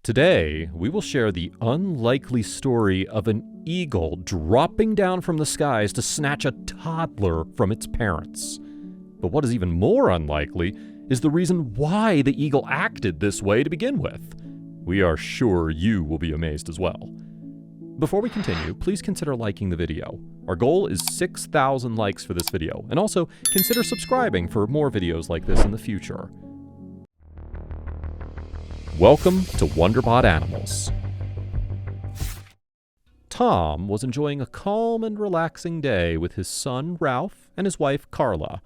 Today, we will share the unlikely story of an eagle dropping down from the skies to snatch a toddler from its parents. But what is even more unlikely is the reason why the eagle acted this way to begin with. We are sure you will be amazed as well. Before we continue, please consider liking the video. Our goal is 6,000 likes for this video, and also consider subscribing for more videos like this in the future. Welcome to Wonderbot Animals. Tom was enjoying a calm and relaxing day with his son, Ralph, and his wife, Carla.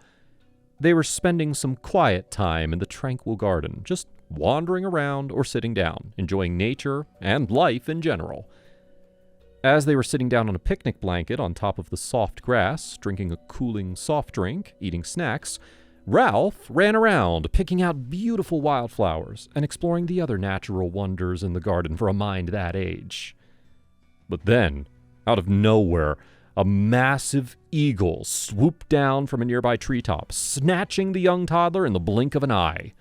They were spending some quiet time in the tranquil garden, just wandering around or sitting down, enjoying nature and life in general. As they were sitting down on a picnic blanket on top of the soft grass, drinking a cooling soft drink, eating snacks, Ralph ran around, picking out beautiful wildflowers and exploring the other natural wonders in the garden for a mind that age. But then, out of nowhere, a massive eagle swooped down from a nearby treetop, snatching the young toddler in the blink of an eye.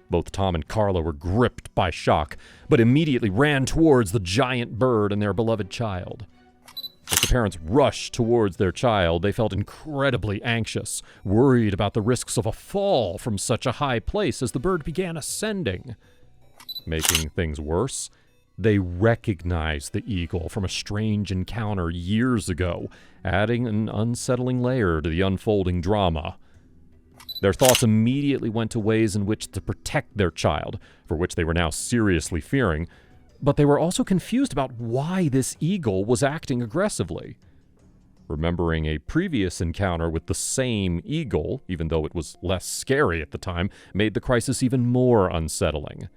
Both Tom and Carla were gripped by shock, but immediately ran towards the giant bird and their beloved child. As the parents rushed towards their child, they felt incredibly anxious, worried about the risks of a fall from such a high place as the bird began ascending. Making things worse, they recognized the eagle from a strange encounter years ago, adding an unsettling layer to the unfolding drama. Their thoughts immediately went to ways in which to protect their child, for which they were now seriously fearing, but they were also confused about why this eagle was acting aggressively. Remembering a previous encounter with the same eagle, even though it was less scary at the time, made the crisis even more unsettling.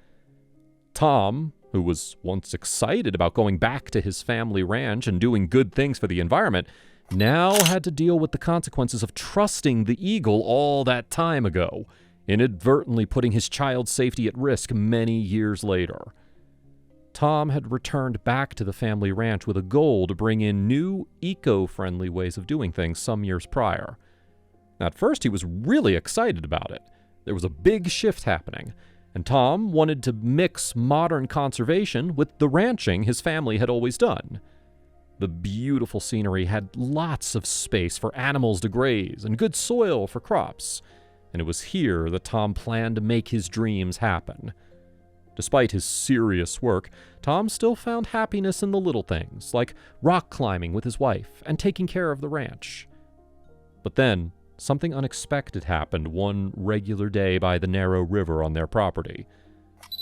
Tom, who was once excited about going back to his family ranch and doing good things for the environment, now had to deal with the consequences of trusting the eagle all that time ago, inadvertently putting his child's safety at risk many years later. Tom had returned back to the family ranch with a goal to bring in new, eco-friendly ways of doing things some years prior. At first, he was really excited about it. There was a big shift happening, and Tom wanted to mix modern conservation with the ranching his family had always done. The beautiful scenery had lots of space for animals to graze and good soil for crops, and it was here that Tom planned to make his dreams happen. Despite his serious work, Tom still found happiness in the little things, like rock climbing with his wife and taking care of the ranch. But then, something unexpected happened one regular day by the narrow river on their property.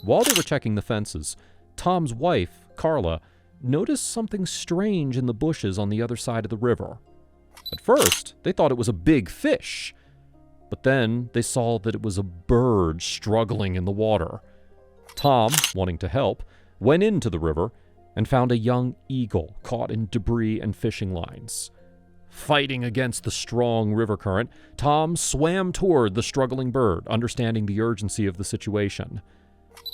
While they were checking the fences, Tom's wife, Carla, noticed something strange in the bushes on the other side of the river. At first, they thought it was a big fish, but then they saw that it was a bird struggling in the water. Tom, wanting to help, went into the river and found a young eagle caught in debris and fishing lines. Fighting against the strong river current, Tom swam toward the struggling bird, understanding the urgency of the situation.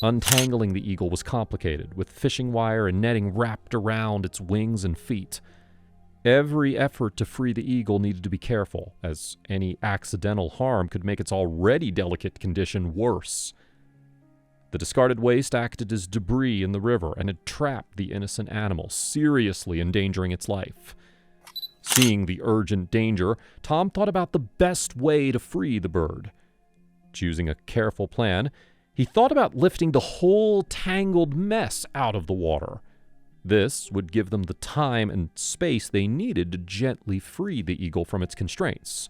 Untangling the eagle was complicated, with fishing wire and netting wrapped around its wings and feet. Every effort to free the eagle needed to be careful, as any accidental harm could make its already delicate condition worse. The discarded waste acted as debris in the river and had trapped the innocent animal, seriously endangering its life. Seeing the urgent danger, Tom thought about the best way to free the bird. Choosing a careful plan, he thought about lifting the whole tangled mess out of the water. This would give them the time and space they needed to gently free the eagle from its constraints.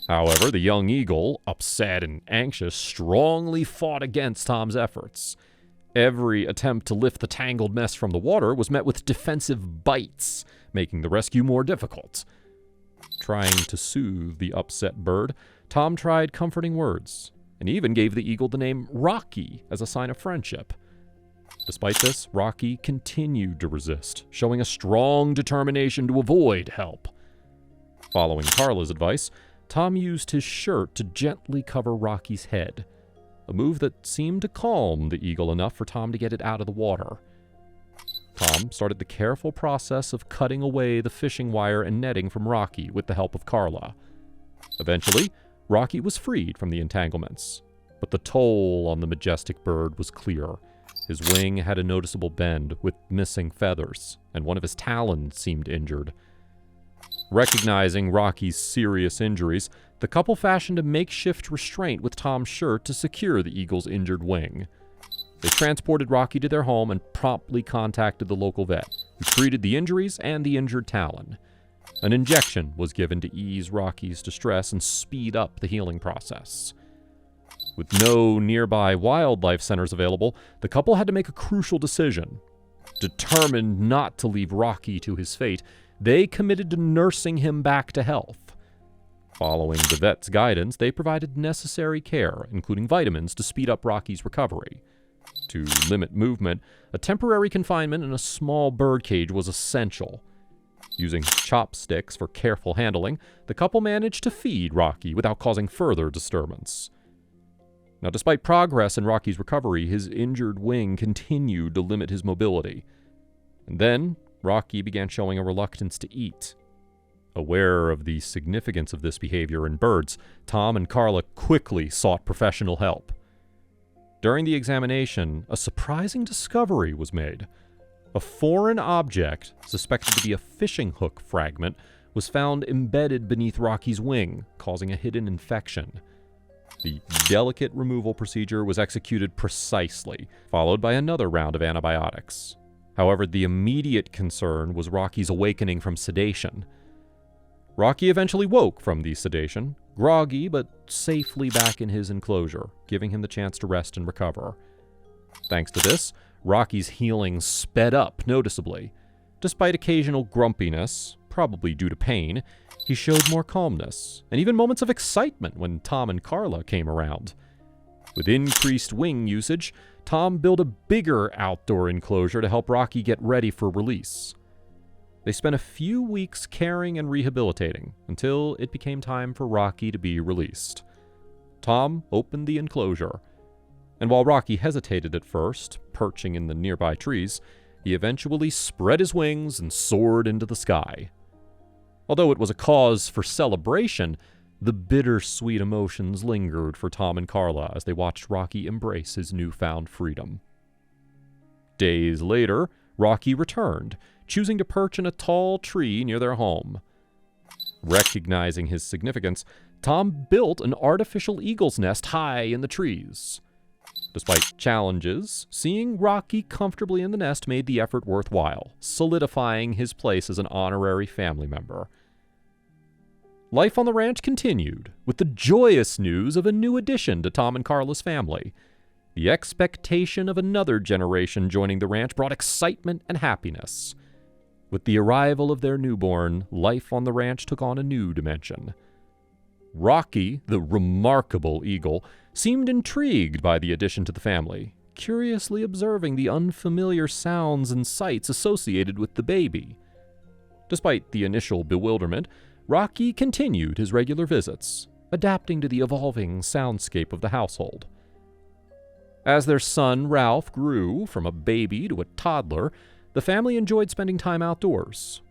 However, the young eagle, upset and anxious, strongly fought against Tom's efforts. Every attempt to lift the tangled mess from the water was met with defensive bites, making the rescue more difficult. Trying to soothe the upset bird, Tom tried comforting words, and even gave the eagle the name Rocky as a sign of friendship. Despite this, Rocky continued to resist, showing a strong determination to avoid help. Following Carla's advice, Tom used his shirt to gently cover Rocky's head, a move that seemed to calm the eagle enough for Tom to get it out of the water. Tom started the careful process of cutting away the fishing wire and netting from Rocky with the help of Carla. Eventually, Rocky was freed from the entanglements, but the toll on the majestic bird was clear. His wing had a noticeable bend with missing feathers, and one of his talons seemed injured. Recognizing Rocky's serious injuries, the couple fashioned a makeshift restraint with Tom's shirt to secure the eagle's injured wing. They transported Rocky to their home and promptly contacted the local vet, who treated the injuries and the injured talon. An injection was given to ease Rocky's distress and speed up the healing process. With no nearby wildlife centers available, the couple had to make a crucial decision. Determined not to leave Rocky to his fate, they committed to nursing him back to health. Following the vet's guidance, they provided necessary care, including vitamins, to speed up Rocky's recovery. To limit movement, a temporary confinement in a small bird cage was essential. Using chopsticks for careful handling, the couple managed to feed Rocky without causing further disturbance. Now, despite progress in Rocky's recovery, his injured wing continued to limit his mobility. And then, Rocky began showing a reluctance to eat. Aware of the significance of this behavior in birds, Tom and Carla quickly sought professional help. During the examination, a surprising discovery was made. A foreign object, suspected to be a fishing hook fragment, was found embedded beneath Rocky's wing, causing a hidden infection. The delicate removal procedure was executed precisely, followed by another round of antibiotics. However, the immediate concern was Rocky's awakening from sedation. Rocky eventually woke from the sedation, groggy but safely back in his enclosure, giving him the chance to rest and recover. Thanks to this, Rocky's healing sped up noticeably. Despite occasional grumpiness, probably due to pain, he showed more calmness, and even moments of excitement when Tom and Carla came around. With increased wing usage, Tom built a bigger outdoor enclosure to help Rocky get ready for release. They spent a few weeks caring and rehabilitating, until it became time for Rocky to be released. Tom opened the enclosure, and while Rocky hesitated at first, perching in the nearby trees, he eventually spread his wings and soared into the sky. Although it was a cause for celebration, the bittersweet emotions lingered for Tom and Carla as they watched Rocky embrace his newfound freedom. Days later, Rocky returned, choosing to perch in a tall tree near their home. Recognizing his significance, Tom built an artificial eagle's nest high in the trees. Despite challenges, seeing Rocky comfortably in the nest made the effort worthwhile, solidifying his place as an honorary family member. Life on the ranch continued, with the joyous news of a new addition to Tom and Carla's family. The expectation of another generation joining the ranch brought excitement and happiness. With the arrival of their newborn, life on the ranch took on a new dimension. Rocky, the remarkable eagle, seemed intrigued by the addition to the family, curiously observing the unfamiliar sounds and sights associated with the baby. Despite the initial bewilderment, Rocky continued his regular visits, adapting to the evolving soundscape of the household. As their son, Ralph, grew from a baby to a toddler, the family enjoyed spending time outdoors.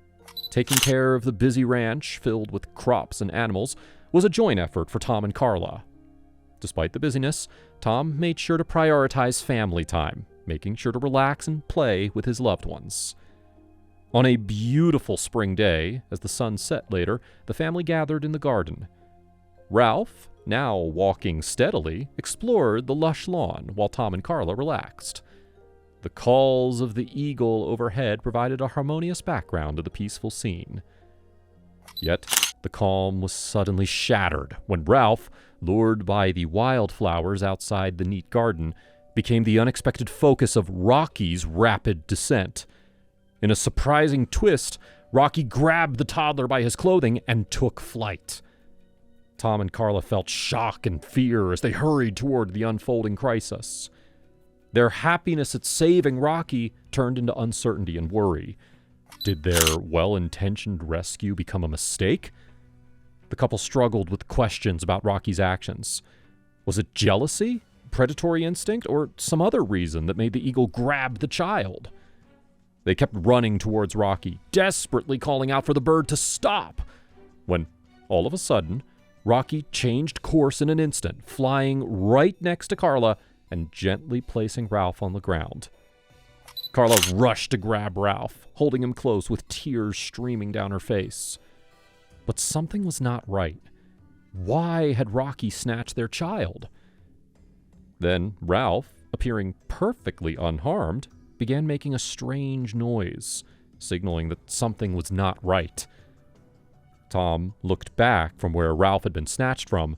Taking care of the busy ranch filled with crops and animals was a joint effort for Tom and Carla. Despite the busyness, Tom made sure to prioritize family time, making sure to relax and play with his loved ones. On a beautiful spring day, as the sun set later, the family gathered in the garden. Ralph, now walking steadily, explored the lush lawn while Tom and Carla relaxed. The calls of the eagle overhead provided a harmonious background to the peaceful scene. Yet, the calm was suddenly shattered when Ralph, lured by the wildflowers outside the neat garden, became the unexpected focus of Rocky's rapid descent. In a surprising twist, Rocky grabbed the toddler by his clothing and took flight. Tom and Carla felt shock and fear as they hurried toward the unfolding crisis. Their happiness at saving Rocky turned into uncertainty and worry. Did their well-intentioned rescue become a mistake? The couple struggled with questions about Rocky's actions. Was it jealousy, predatory instinct, or some other reason that made the eagle grab the child? They kept running towards Rocky, desperately calling out for the bird to stop, when, all of a sudden, Rocky changed course in an instant, flying right next to Carla and gently placing Ralph on the ground. Carla rushed to grab Ralph, holding him close with tears streaming down her face. But something was not right. Why had Rocky snatched their child? Then Ralph, appearing perfectly unharmed, began making a strange noise, signaling that something was not right. Tom looked back from where Ralph had been snatched from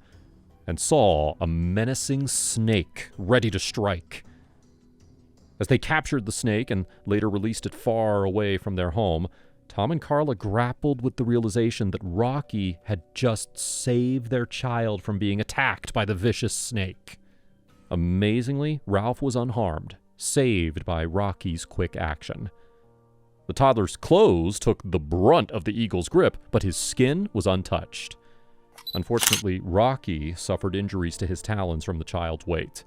and saw a menacing snake ready to strike. As they captured the snake and later released it far away from their home, Tom and Carla grappled with the realization that Rocky had just saved their child from being attacked by the vicious snake. Amazingly, Ralph was unharmed, saved by Rocky's quick action. The toddler's clothes took the brunt of the eagle's grip, but his skin was untouched. Unfortunately, Rocky suffered injuries to his talons from the child's weight.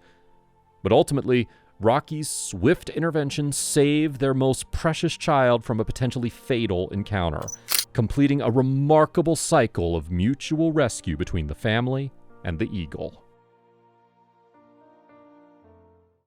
But ultimately, Rocky's swift intervention saved their most precious child from a potentially fatal encounter, completing a remarkable cycle of mutual rescue between the family and the eagle.